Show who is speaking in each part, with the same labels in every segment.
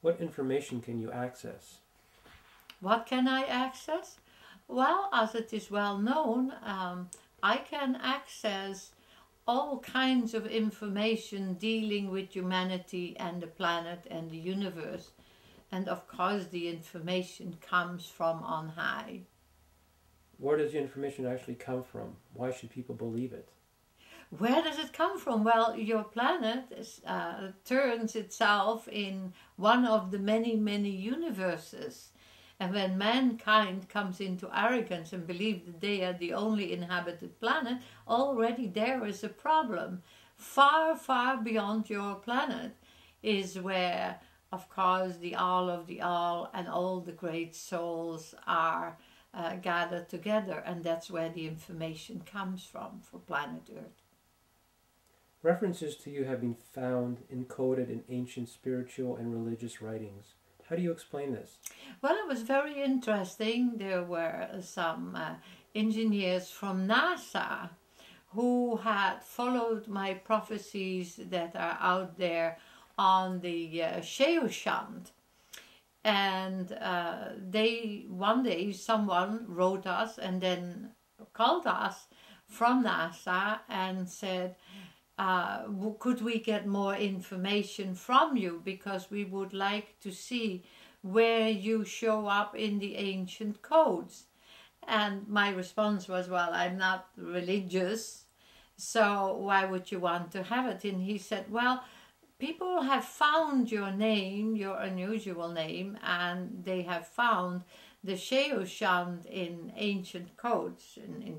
Speaker 1: What information can you access?
Speaker 2: What can I access? Well, as it is well known, I can access all kinds of information dealing with humanity and the planet and the universe. And of course the information comes from on high.
Speaker 1: Where does the information actually come from? Why should people believe it?
Speaker 2: Where does it come from? Well, your planet turns itself in one of the many, many universes. And when mankind comes into arrogance and believes that they are the only inhabited planet, already there is a problem. Far, far beyond your planet is where, of course, the all of the all and all the great souls are gathered together. And that's where the information comes from for planet Earth.
Speaker 1: References to you have been found encoded in ancient spiritual and religious writings. How do you explain this?
Speaker 2: Well, it was very interesting. There were some engineers from NASA who had followed my prophecies that are out there on the Saoshyant. And one day someone wrote us and then called us from NASA and said, could we get more information from you, because we would like to see where you show up in the ancient codes. And my response was, well, I'm not religious, so why would you want to have it? And he said, well, people have found your name, your unusual name, and they have found the Saoshyant in ancient codes, in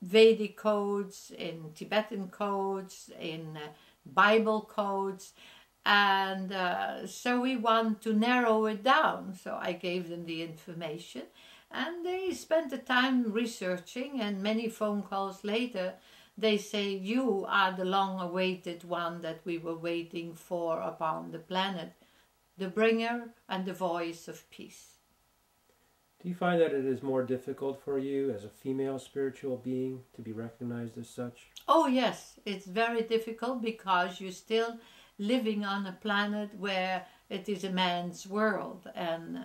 Speaker 2: Vedic codes, in Tibetan codes, in Bible codes, and so we want to narrow it down. So I gave them the information and they spent the time researching, and many phone calls later they say, you are the long-awaited one that we were waiting for upon the planet, the bringer and the voice of peace.
Speaker 1: Do you find that it is more difficult for you as a female spiritual being to be recognized as such?
Speaker 2: Oh yes, it's very difficult because you're still living on a planet where it is a man's world, and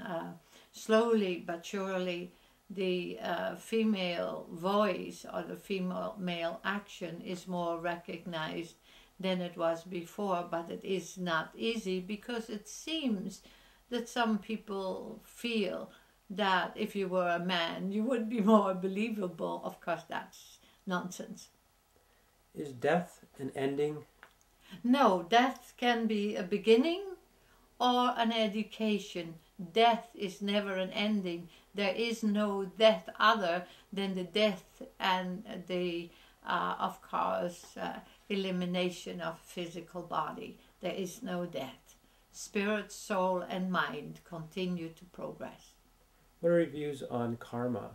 Speaker 2: slowly but surely the female voice or the female action is more recognized than it was before, but it is not easy because it seems that some people feel that if you were a man, you would be more believable. Of course, that's nonsense.
Speaker 1: Is death an ending?
Speaker 2: No, death can be a beginning or an education. Death is never an ending. There is no death other than the death and the, of course, elimination of physical body. There is no death. Spirit, soul, and mind continue to progress.
Speaker 1: What are your views on karma?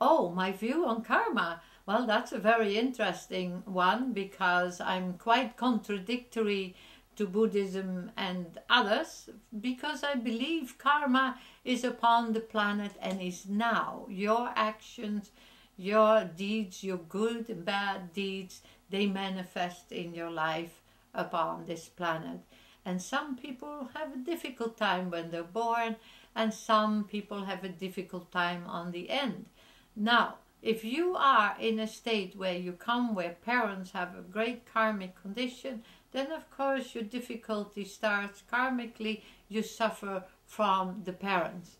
Speaker 2: Oh, my view on karma? Well, that's a very interesting one because I'm quite contradictory to Buddhism and others, because I believe karma is upon the planet and is now. Your actions, your deeds, your good and bad deeds, they manifest in your life upon this planet. And some people have a difficult time when they're born, and some people have a difficult time on the end. Now, if you are in a state where you come where parents have a great karmic condition, then of course your difficulty starts karmically. You suffer from the parents.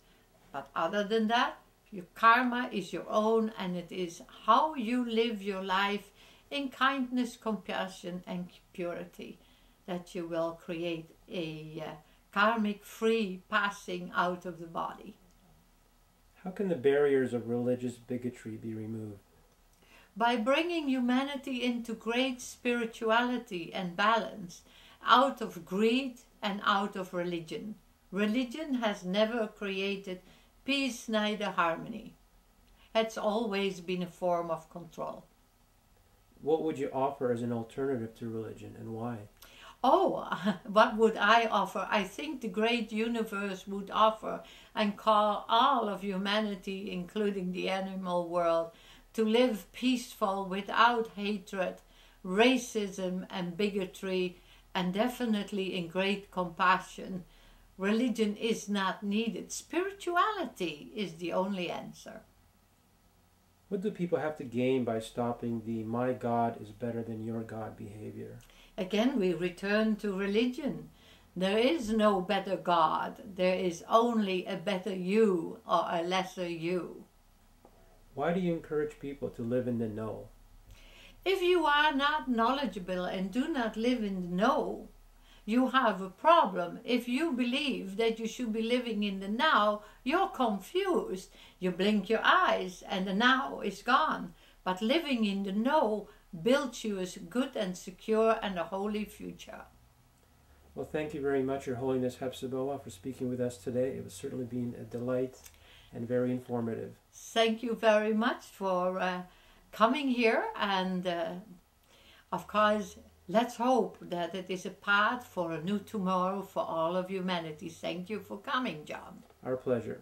Speaker 2: But other than that, your karma is your own, and it is how you live your life in kindness, compassion, and purity that you will create a karmic-free passing out of the body.
Speaker 1: How can the barriers of religious bigotry be removed?
Speaker 2: By bringing humanity into great spirituality and balance, out of greed and out of religion. Religion has never created peace, neither harmony. It's always been a form of control.
Speaker 1: What would you offer as an alternative to religion, and why?
Speaker 2: Oh, what would I offer? I think the great universe would offer and call all of humanity, including the animal world, to live peaceful without hatred, racism and bigotry, and definitely in great compassion. Religion is not needed. Spirituality is the only answer.
Speaker 1: What do people have to gain by stopping the "my God is better than your God" behavior?
Speaker 2: Again, we return to religion. There is no better God. There is only a better you or a lesser you.
Speaker 1: Why do you encourage people to live in the know?
Speaker 2: If you are not knowledgeable and do not live in the know, you have a problem. If you believe that you should be living in the now, you're confused. You blink your eyes and the now is gone. But living in the know builds you a good and secure and a holy future.
Speaker 1: Well, thank you very much, Your Holiness Hehpsehboah, for speaking with us today. It was certainly been a delight and very informative.
Speaker 2: Thank you very much for coming here, and of course, let's hope that it is a path for a new tomorrow for all of humanity. Thank you for coming, John.
Speaker 1: Our pleasure.